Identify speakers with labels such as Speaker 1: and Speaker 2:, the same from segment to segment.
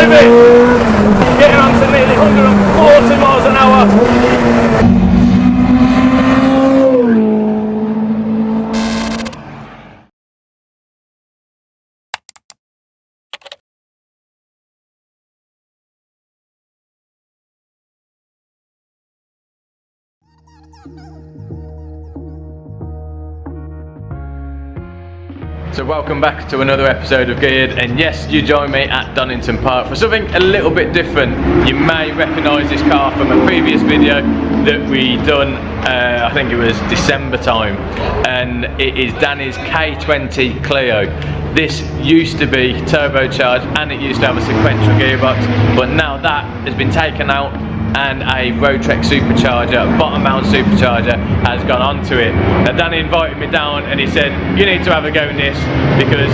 Speaker 1: drive it. Getting on to nearly 140 miles an hour.
Speaker 2: So welcome back to another episode of Geared, and yes, you join me at Donington Park for something a little bit different. You may recognise this car from a previous video that we done, I think it was December time, and it is Danny's K20 Clio. This used to be turbocharged and it used to have a sequential gearbox, but now that has been taken out and a Rotrex supercharger, bottom mount supercharger, has gone onto it. And Danny invited me down and he said, you need to have a go in this because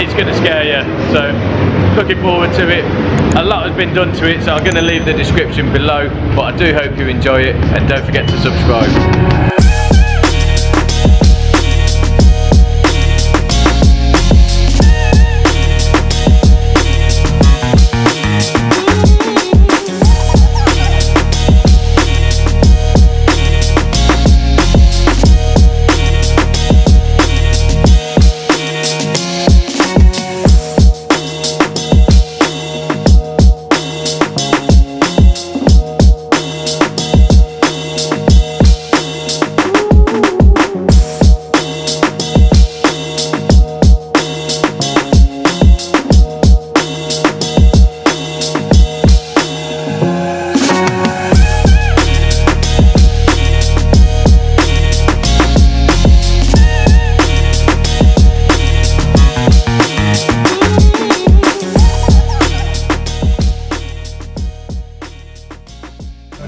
Speaker 2: it's going to scare you. So looking forward to it. A lot has been done to it, so I'm going to leave the description below, but I do hope you enjoy it, and don't forget to subscribe.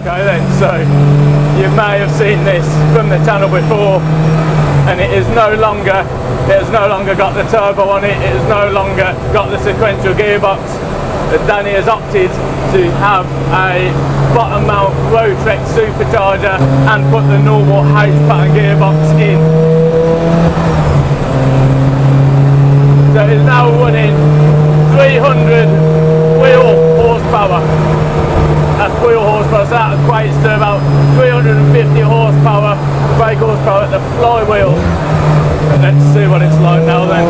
Speaker 1: Okay then, so you may have seen this from the channel before, and it has no longer got the turbo on it, it has no longer got the sequential gearbox. Danny has opted to have a bottom mount Rotrex supercharger and put the normal H pattern gearbox in. So it's now running 300 wheel horsepower. That's wheel horsepower, so that equates to about 350 horsepower, brake horsepower at the flywheel. And let's see what it's like now then.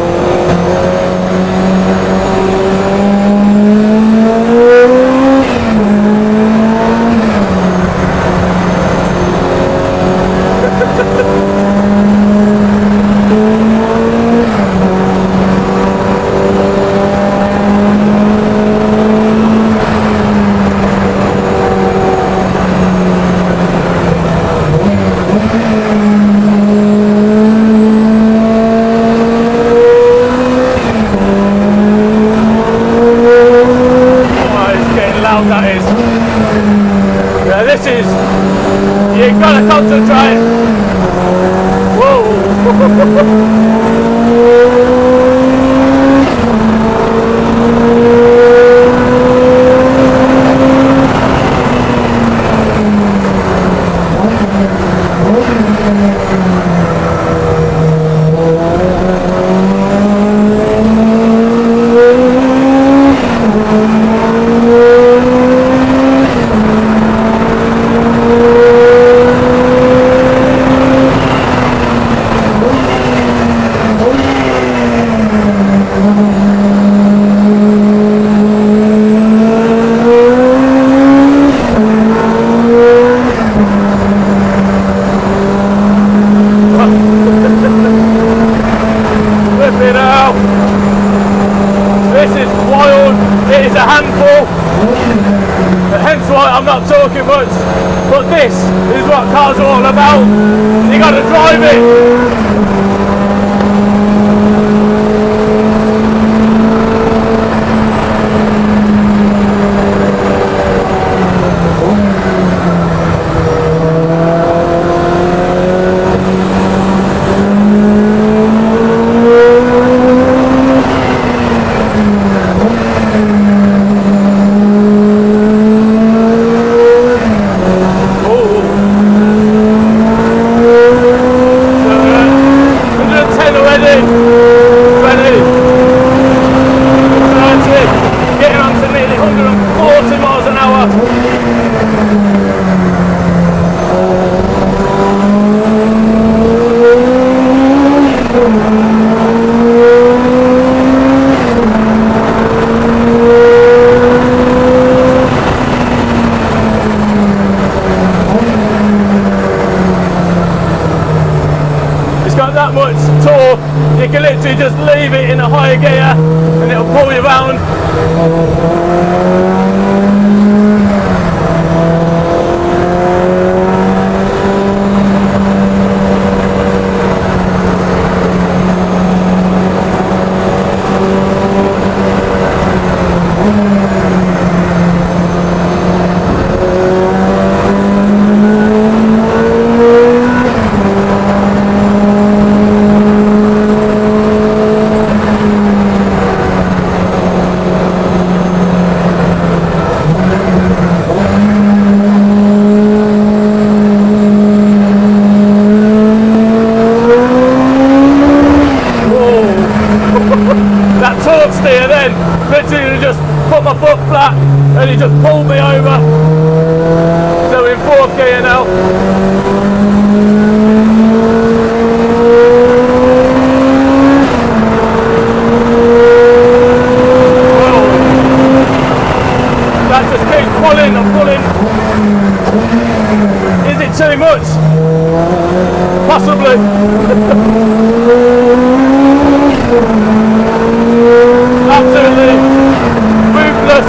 Speaker 1: You've got to concentrate. Whoa. This is wild, it is a handful, hence why I'm not talking much, but this is what cars are all about, you got to drive it. That much torque, you can literally just leave it in a higher gear and it'll pull you round. Literally just put my foot flat and he just pulled me over. So we're in 4th gear now. Whoa. That just keeps pulling and pulling. Is it too much? Possibly. Absolutely ruthless.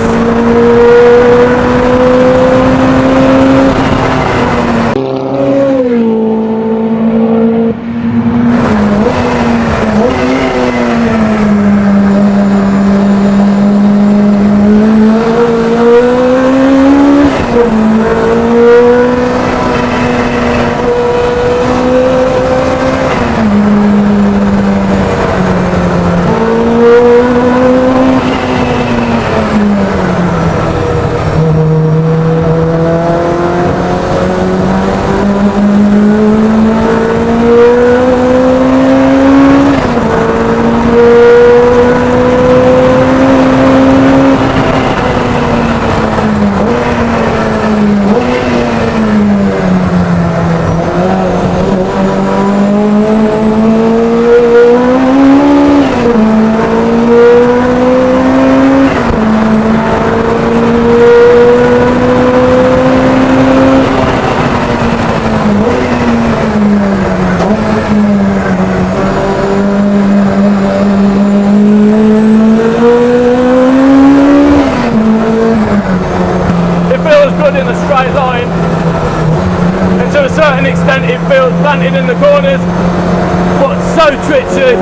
Speaker 1: It feels planted in the corners, but so twitchy.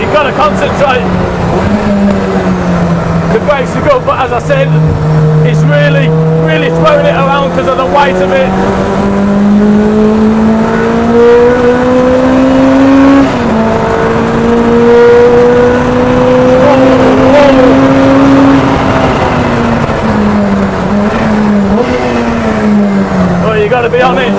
Speaker 1: You've got to concentrate. The brakes are good, but as I said, it's really throwing it around because of the weight of it. Got to be on it.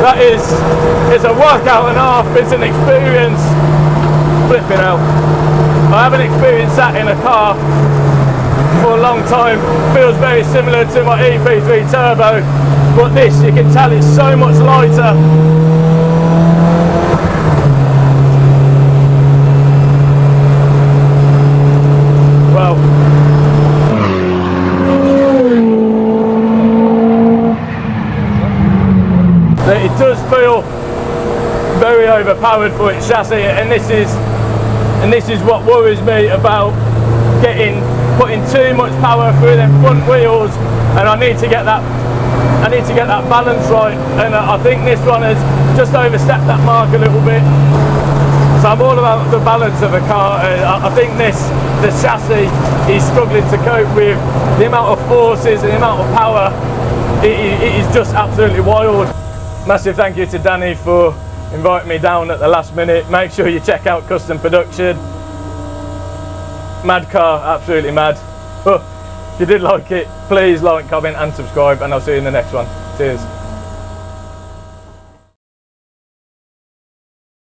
Speaker 1: That is, it's a workout and a half. It's an experience. Flipping out. I haven't experienced that in a car for a long time. Feels very similar to my EP3 Turbo, but this, you can tell it's so much lighter. Well, it does feel very overpowered for its chassis, and this is what worries me about putting too much power through them front wheels, and I need to get that balance right, and I think this one has just overstepped that mark a little bit. So I'm all about the balance of the car. I think the chassis is struggling to cope with the amount of forces and the amount of power. It is just absolutely wild. Massive thank you to Danny for inviting me down at the last minute. Make sure you check out Custom Production. Mad car, absolutely mad. If you did like it, please like, comment and subscribe, and I'll see you in the next one. Cheers.